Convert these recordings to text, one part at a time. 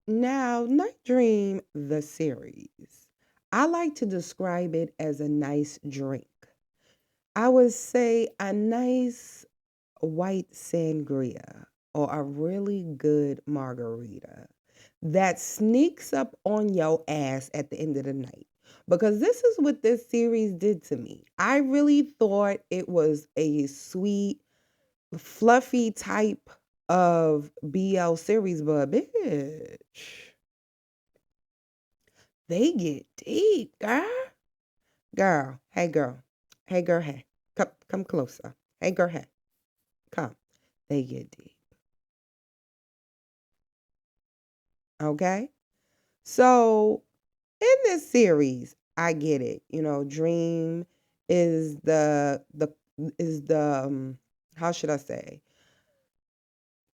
Now, Night Dream, the series, I like to describe it as a nice drink. I would say a nice white sangria or a really good margarita that sneaks up on your ass at the end of the night. Because this is what this series did to me. I really thought it was a sweet, fluffy type of BL series, but bitch, they get deep, girl. Girl, hey girl. Hey girl, hey. Come closer. Hey girl, hey. Come. They get deep. Okay? So in this series, I get it. Dream is the how should I say?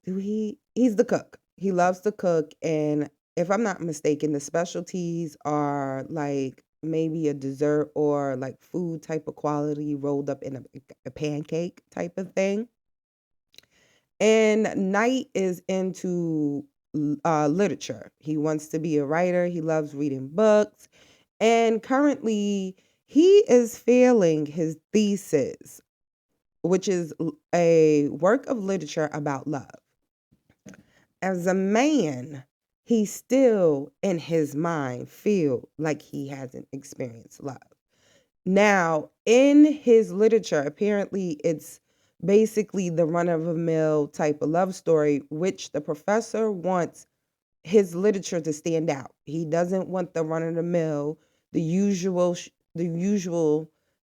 He's the cook. He loves to cook, and if I'm not mistaken, the specialties are like maybe a dessert or like food type of quality rolled up in a pancake type of thing. And Knight is into literature. He wants to be a writer. He loves reading books. And currently, he is failing his thesis, which is a work of literature about love. As a man, he still in his mind feel like he hasn't experienced love. Now, in his literature, apparently it's basically the run of a mill type of love story, which the professor wants his literature to stand out. He doesn't want the run of the mill, the usual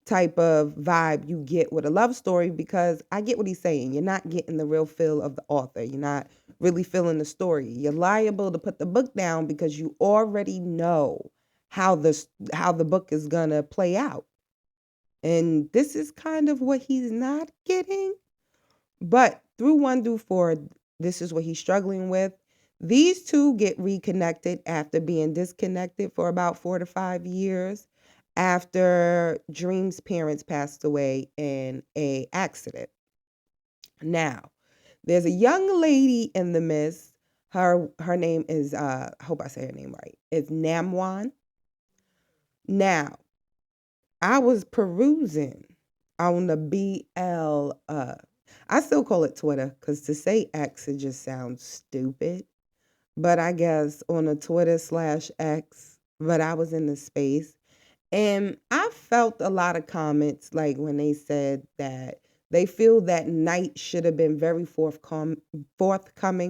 type of vibe you get with a love story, because I get what he's saying. You're not getting the real feel of the author. You're not really feeling the story. You're liable to put the book down because you already know how the book is gonna play out. And this is kind of what he's not getting. But through 1 through 4, this is what he's struggling with. These two get reconnected after being disconnected for about 4 to 5 years after Dream's parents passed away in a accident. Now, there's a young lady in the midst. Her name is I hope I say her name right. It's Namwan. Now, I was perusing on the BL. I still call it Twitter because to say X, it just sounds stupid. But I guess on a Twitter/X, but I was in the space. And I felt a lot of comments like when they said that they feel that Knight should have been very forthcoming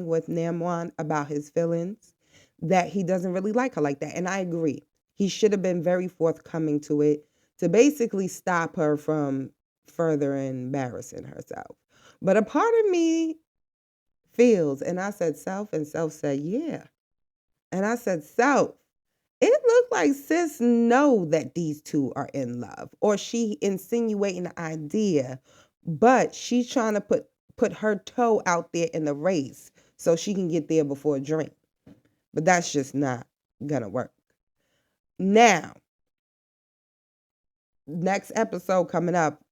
with Namwan about his feelings, that he doesn't really like her like that. And I agree. He should have been very forthcoming to it to basically stop her from further embarrassing herself. But a part of me feels, and I said self, and self said, yeah. And I said, self, it looked like sis know that these two are in love, or she insinuating the idea, but she's trying to put her toe out there in the race so she can get there before Drink. But that's just not gonna work. Now, next episode coming up,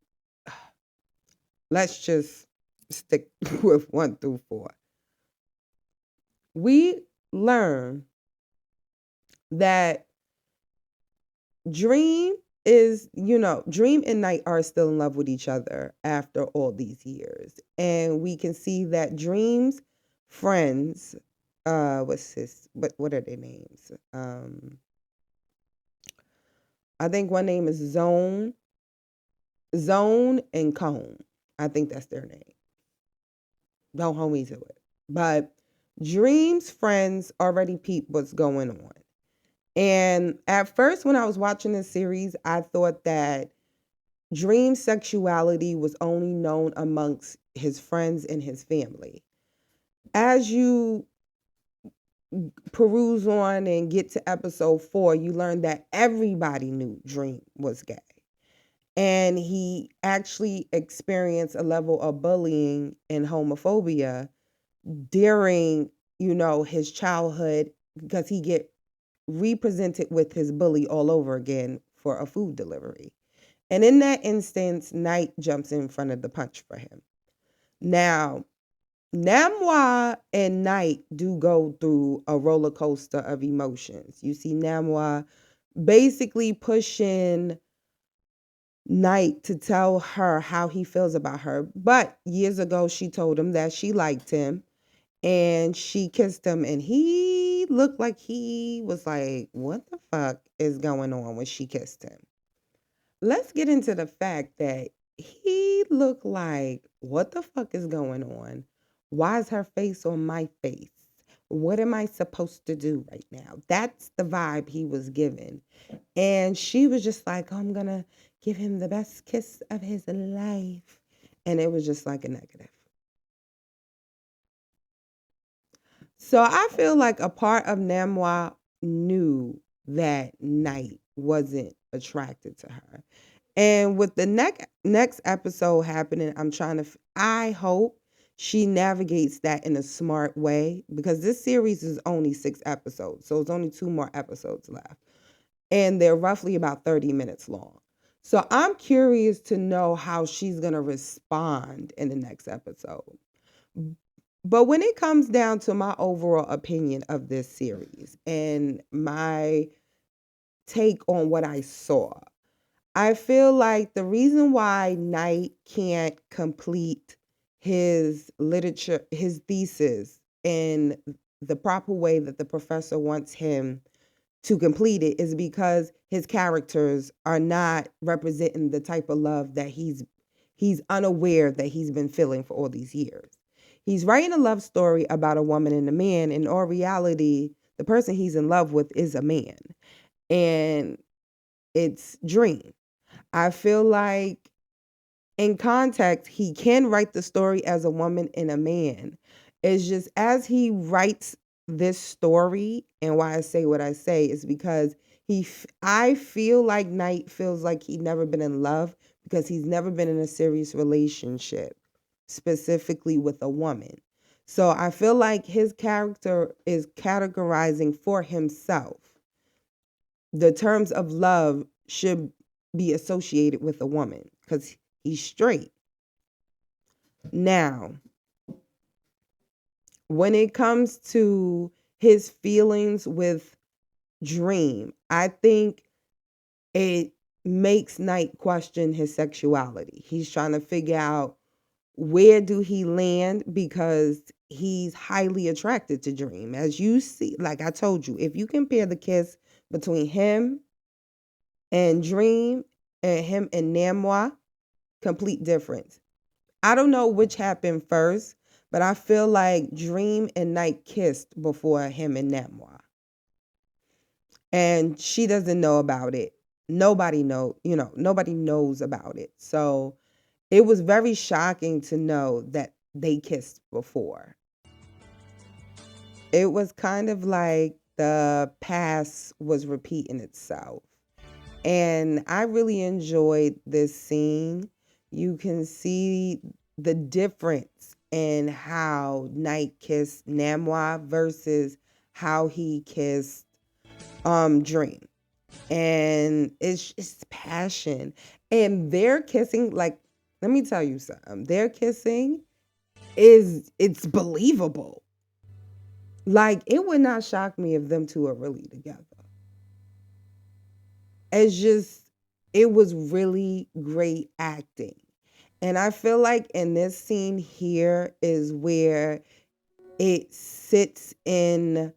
let's just stick with 1 through 4. We learn that Dream and Night are still in love with each other after all these years. And we can see that Dream's friends, what are their names? I think one name is Zone and Cone. I think that's their name. Don't hold me to it. But Dream's friends already peep what's going on. And at first, when I was watching this series, I thought that Dream's sexuality was only known amongst his friends and his family. As you peruse on and get to episode 4, you learn that everybody knew Dream was gay. And he actually experienced a level of bullying and homophobia during, his childhood, because he get represented with his bully all over again for a food delivery. And in that instance, Knight jumps in front of the punch for him. Now, Namwa and Night do go through a roller coaster of emotions. You see Namwa basically pushing Night to tell her how he feels about her. But years ago, she told him that she liked him and she kissed him, and he looked like he was like, what the fuck is going on when she kissed him? Let's get into the fact that he looked like, what the fuck is going on? Why is her face on my face? What am I supposed to do right now? That's the vibe he was given. And she was just like, oh, I'm going to give him the best kiss of his life. And it was just like a negative. So I feel like a part of Namwa knew that Night wasn't attracted to her. And with the next episode happening, I hope she navigates that in a smart way, because this series is only 6 episodes. So it's only 2 more episodes left. And they're roughly about 30 minutes long. So I'm curious to know how she's going to respond in the next episode. But when it comes down to my overall opinion of this series and my take on what I saw, I feel like the reason why Knight can't complete his thesis in the proper way that the professor wants him to complete it is because his characters are not representing the type of love that he's unaware that he's been feeling for all these years. He's writing a love story about a woman and a man. In all reality, the person he's in love with is a man. And it's Dream. I feel like in context, he can write the story as a woman and a man. It's just as he writes this story, and why I say what I say is because I feel like Knight feels like he's never been in love because he's never been in a serious relationship, specifically with a woman. So I feel like his character is categorizing for himself. The terms of love should be associated with a woman because he's straight. Now, when it comes to his feelings with Dream, I think it makes Knight question his sexuality. He's trying to figure out where do he land because he's highly attracted to Dream. As you see, like I told you, if you compare the kiss between him and Dream and him and Namwa, complete difference. I don't know which happened first, but I feel like Dream and Knight kissed before him and Namwa. And she doesn't know about it. Nobody knows about it. So it was very shocking to know that they kissed before. It was kind of like the past was repeating itself. And I really enjoyed this scene. You can see the difference in how Knight kissed Namwa versus how he kissed Dream. And it's passion. And their kissing, like, let me tell you something. Their kissing it's believable. Like, it would not shock me if them two are really together. It was really great acting. And I feel like in this scene here is where it sits in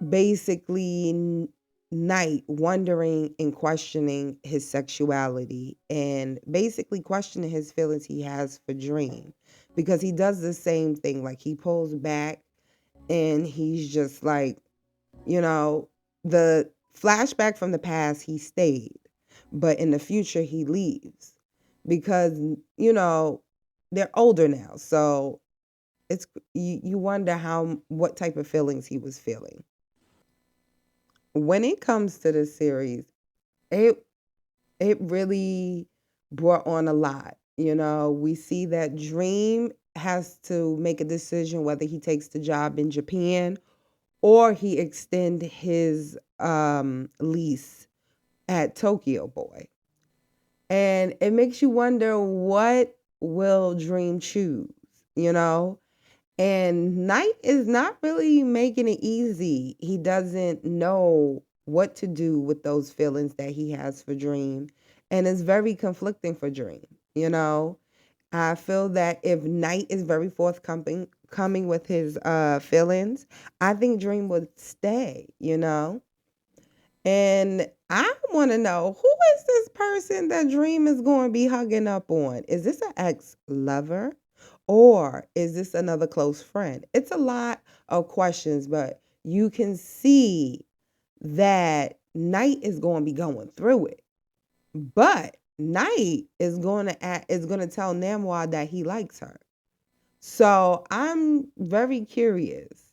basically Knight wondering and questioning his sexuality and basically questioning his feelings he has for Dream, because he does the same thing. Like, he pulls back and he's just like, the flashback from the past, he stayed, but in the future he leaves because, they're older now. So it's you wonder what type of feelings he was feeling. When it comes to the series, it it really brought on a lot. We see that Dream has to make a decision whether he takes the job in Japan or he extend his lease at Tokyo Boy. And it makes you wonder, what will Dream choose? you know? And Night is not really making it easy. He doesn't know what to do with those feelings that he has for Dream. And it's very conflicting for Dream, you know? I feel that if Night is very forthcoming coming with his feelings, I think Dream would stay, you know? And I want to know, who is this person that Dream is going to be hugging up on? Is this an ex-lover or is this another close friend? It's a lot of questions, but you can see that Night is going to be going through it. But Night is going to tell Namwa that he likes her. So I'm very curious.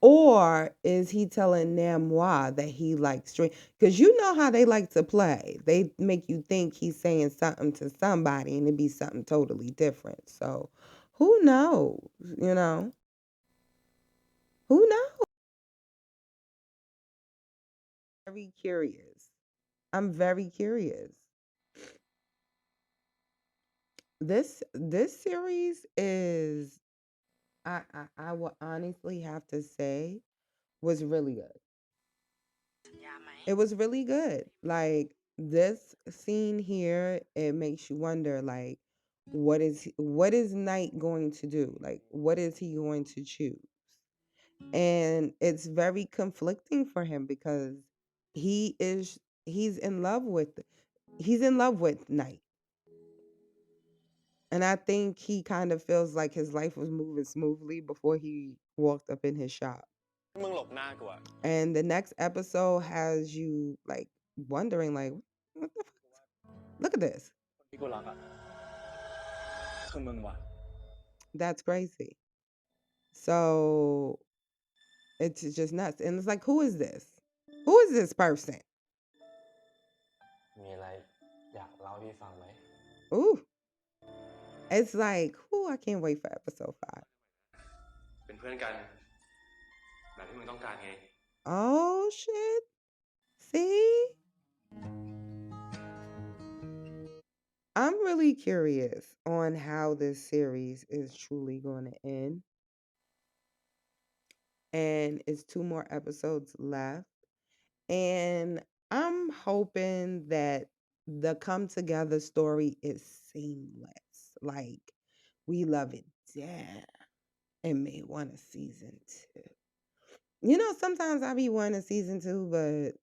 Or is he telling Namwa that he likes Dream? Because you know how they like to play. They make you think he's saying something to somebody and it be something totally different. So who knows? You know? Who knows? Very curious. I'm very curious. This series is I will honestly have to say was really good. It was really good. Like this scene here, it makes you wonder like what is Knight going to do? Like what is he going to choose? And it's very conflicting for him because he is he's in love with he's in love with Knight. And I think he kind of feels like his life was moving smoothly before he walked up in his shop. And the next episode has you like wondering like what the fuck? Look at this. That's crazy. So it's just nuts. And it's like, who is this? Who is this person? Ooh. It's like, ooh, I can't wait for episode 5. Oh shit. See? I'm really curious on how this series is truly going to end. And it's 2 more episodes left. And I'm hoping that the come together story is seamless. Like we love it down and may want a season 2. You know, sometimes I be wanting a season 2, but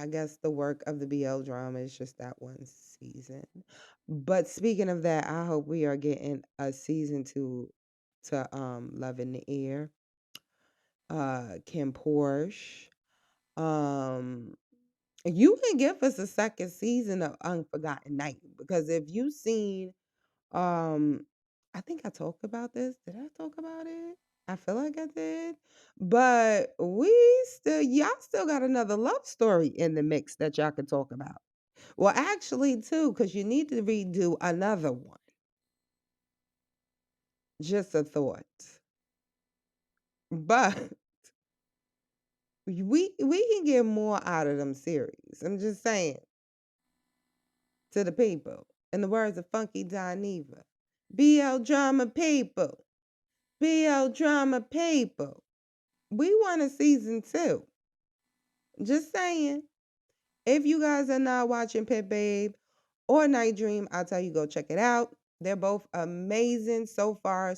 I guess the work of the BL drama is just that one season. But speaking of that, I hope we are getting a season 2 to Love in the Air. Kim Porsche. You can give us a second season of Unforgotten Night because if you've seen I think I talked about this. Did I talk about it? I feel like I did. But y'all still got another love story in the mix that y'all can talk about. Well, actually, too, because you need to redo another one. Just a thought. But we can get more out of them series. I'm just saying. To the people. In the words of Funky Dineva. BL drama people. BL drama people. We want a season 2. Just saying. If you guys are not watching Pit Babe or Night Dream, I'll tell you go check it out. They're both amazing so far.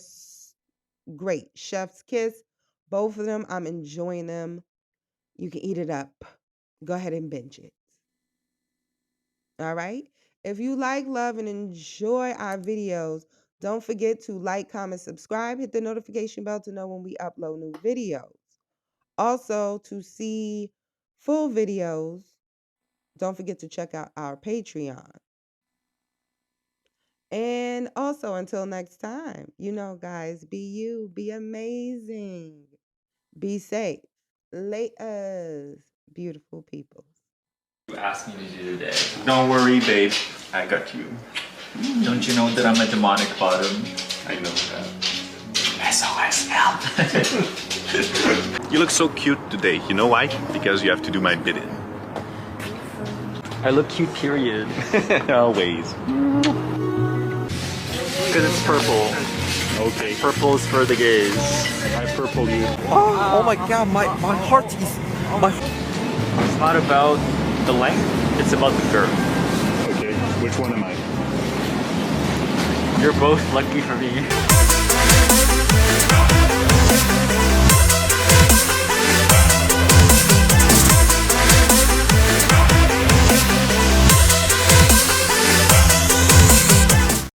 Great. Chef's kiss. Both of them, I'm enjoying them. You can eat it up. Go ahead and binge it. All right? If you like, love, and enjoy our videos, don't forget to like, comment, subscribe, hit the notification bell to know when we upload new videos. Also, to see full videos, don't forget to check out our Patreon. And also, until next time, you know, guys, be you, be amazing, be safe. Laters, beautiful people. You asked me to do today. Don't worry, babe. I got you. Don't you know that I'm a demonic bottom? I know that. SOS help! You look so cute today. You know why? Because you have to do my bidding. I look cute, period. Always. Because it's purple. Okay. Purple's for the gays. I purple you. Oh my god, my heart is... It's not about the length, it's about the curve. Okay. Which one am I? You're both lucky for me.